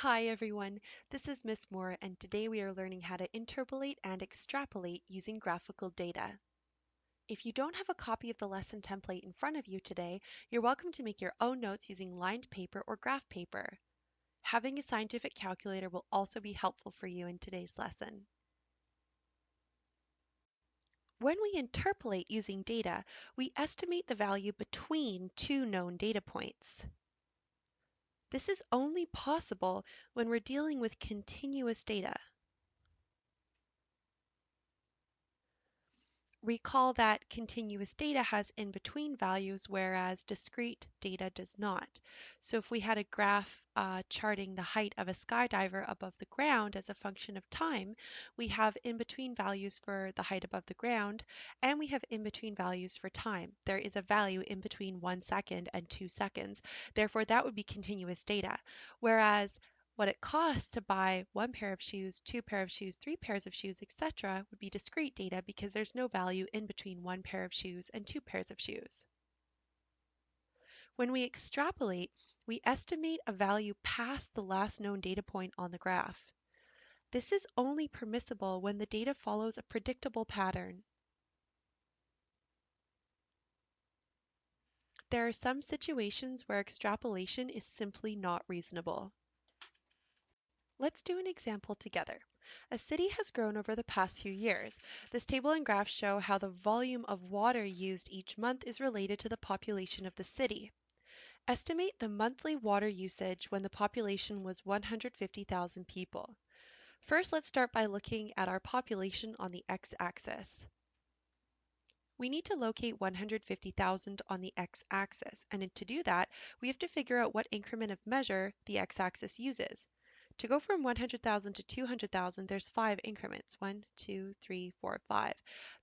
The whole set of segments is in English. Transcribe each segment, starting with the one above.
Hi everyone, this is Miss Moore and today we are learning how to interpolate and extrapolate using graphical data. If you don't have a copy of the lesson template in front of you today, you're welcome to make your own notes using lined paper or graph paper. Having a scientific calculator will also be helpful for you in today's lesson. When we interpolate using data, we estimate the value between two known data points. This is only possible when we're dealing with continuous data. Recall that continuous data has in-between values, whereas discrete data does not. So if we had a graph charting the height of a skydiver above the ground as a function of time, we have in-between values for the height above the ground, and we have in-between values for time. There is a value in between 1 second and 2 seconds. Therefore, that would be continuous data. Whereas what it costs to buy one pair of shoes, two pair of shoes, three pairs of shoes, etc. would be discrete data because there's no value in between one pair of shoes and two pairs of shoes. When we extrapolate, we estimate a value past the last known data point on the graph. This is only permissible when the data follows a predictable pattern. There are some situations where extrapolation is simply not reasonable. Let's do an example together. A city has grown over the past few years. This table and graph show how the volume of water used each month is related to the population of the city. Estimate the monthly water usage when the population was 150,000 people. First, let's start by looking at our population on the x-axis. We need to locate 150,000 on the x-axis, and to do that, we have to figure out what increment of measure the x-axis uses. To go from 100,000 to 200,000, there's 5 increments, 1, 2, 3, 4, 5.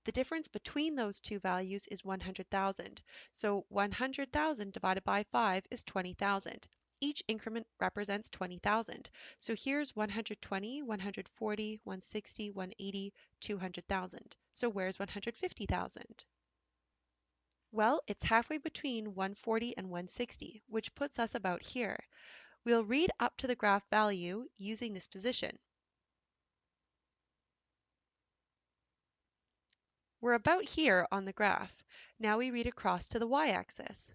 The difference between those two values is 100,000. So 100,000 divided by 5 is 20,000. Each increment represents 20,000. So here's 120, 140, 160, 180, 200,000. So where's 150,000? Well, it's halfway between 140 and 160, which puts us about here. We'll read up to the graph value using this position. We're about here on the graph. Now we read across to the y-axis.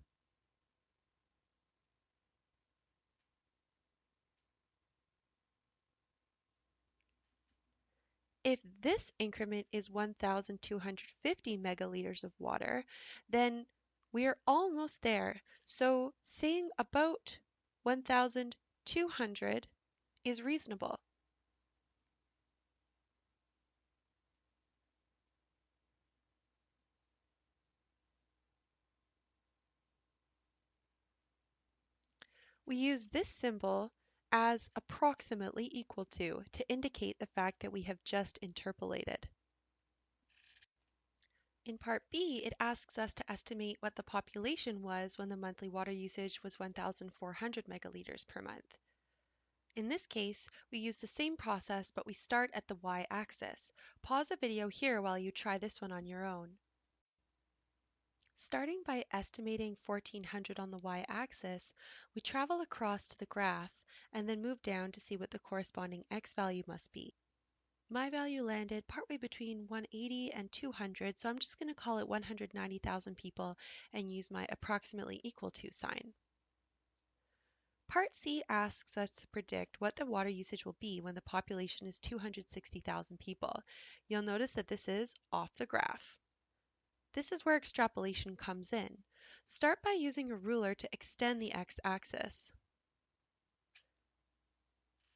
If this increment is 1,250 megaliters of water, then we're almost there. So saying about 1,200 is reasonable. We use this symbol as approximately equal to indicate the fact that we have just interpolated. In part B, it asks us to estimate what the population was when the monthly water usage was 1,400 megaliters per month. In this case, we use the same process, but we start at the y-axis. Pause the video here while you try this one on your own. Starting by estimating 1,400 on the y-axis, we travel across to the graph and then move down to see what the corresponding x value must be. My value landed partway between 180 and 200, so I'm just going to call it 190,000 people and use my approximately equal to sign. Part C asks us to predict what the water usage will be when the population is 260,000 people. You'll notice that this is off the graph. This is where extrapolation comes in. Start by using a ruler to extend the x-axis.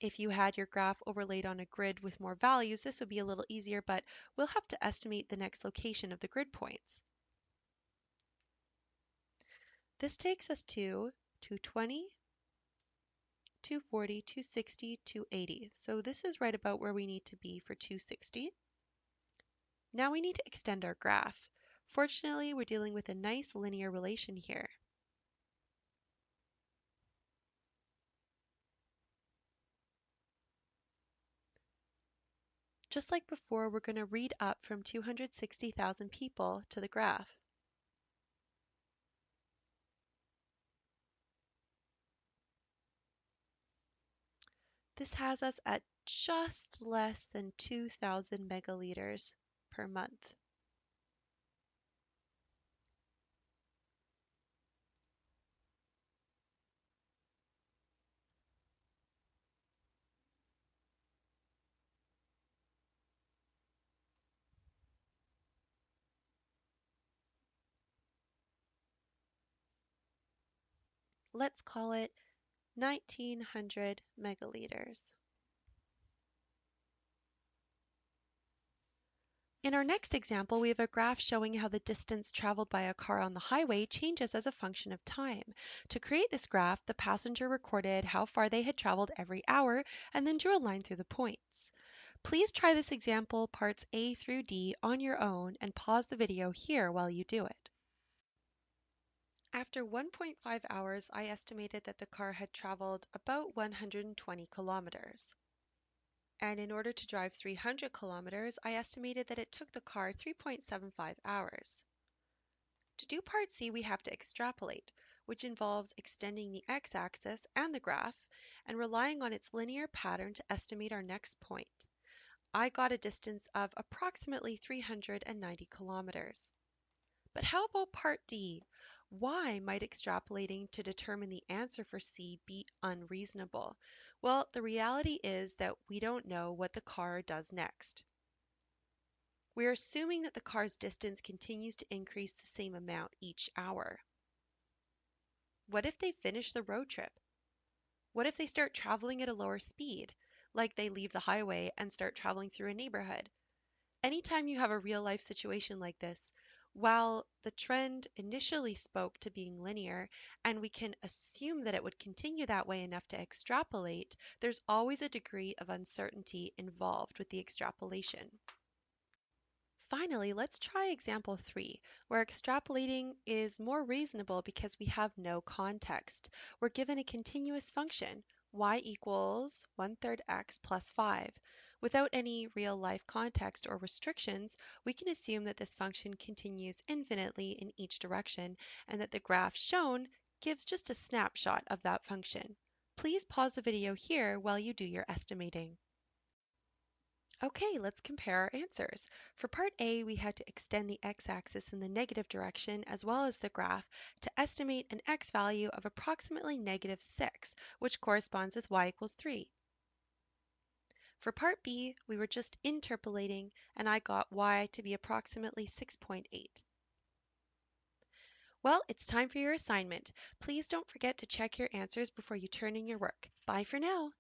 If you had your graph overlaid on a grid with more values, this would be a little easier, but we'll have to estimate the next location of the grid points. This takes us to 220, 240, 260, 280. So this is right about where we need to be for 260. Now we need to extend our graph. Fortunately, we're dealing with a nice linear relation here. Just like before, we're going to read up from 260,000 people to the graph. This has us at just less than 2,000 megaliters per month. Let's call it 1900 megaliters. In our next example, we have a graph showing how the distance traveled by a car on the highway changes as a function of time. To create this graph, the passenger recorded how far they had traveled every hour and then drew a line through the points. Please try this example parts A through D on your own and pause the video here while you do it. After 1.5 hours, I estimated that the car had traveled about 120 kilometers. And in order to drive 300 kilometers, I estimated that it took the car 3.75 hours. To do part C, we have to extrapolate, which involves extending the x-axis and the graph and relying on its linear pattern to estimate our next point. I got a distance of approximately 390 kilometers. But how about part D? Why might extrapolating to determine the answer for C be unreasonable? Well, the reality is that we don't know what the car does next. We're assuming that the car's distance continues to increase the same amount each hour. What if they finish the road trip? What if they start traveling at a lower speed, like they leave the highway and start traveling through a neighborhood? Anytime you have a real life situation like this, while the trend initially spoke to being linear, and we can assume that it would continue that way enough to extrapolate, there's always a degree of uncertainty involved with the extrapolation. Finally, let's try example 3, where extrapolating is more reasonable because we have no context. We're given a continuous function, y equals 1/3 x plus 5. Without any real life context or restrictions, we can assume that this function continues infinitely in each direction and that the graph shown gives just a snapshot of that function. Please pause the video here while you do your estimating. Okay, let's compare our answers. For part A, we had to extend the x-axis in the negative direction as well as the graph to estimate an x value of approximately -6, which corresponds with y equals 3. For part B, we were just interpolating and I got y to be approximately 6.8. Well, it's time for your assignment. Please don't forget to check your answers before you turn in your work. Bye for now.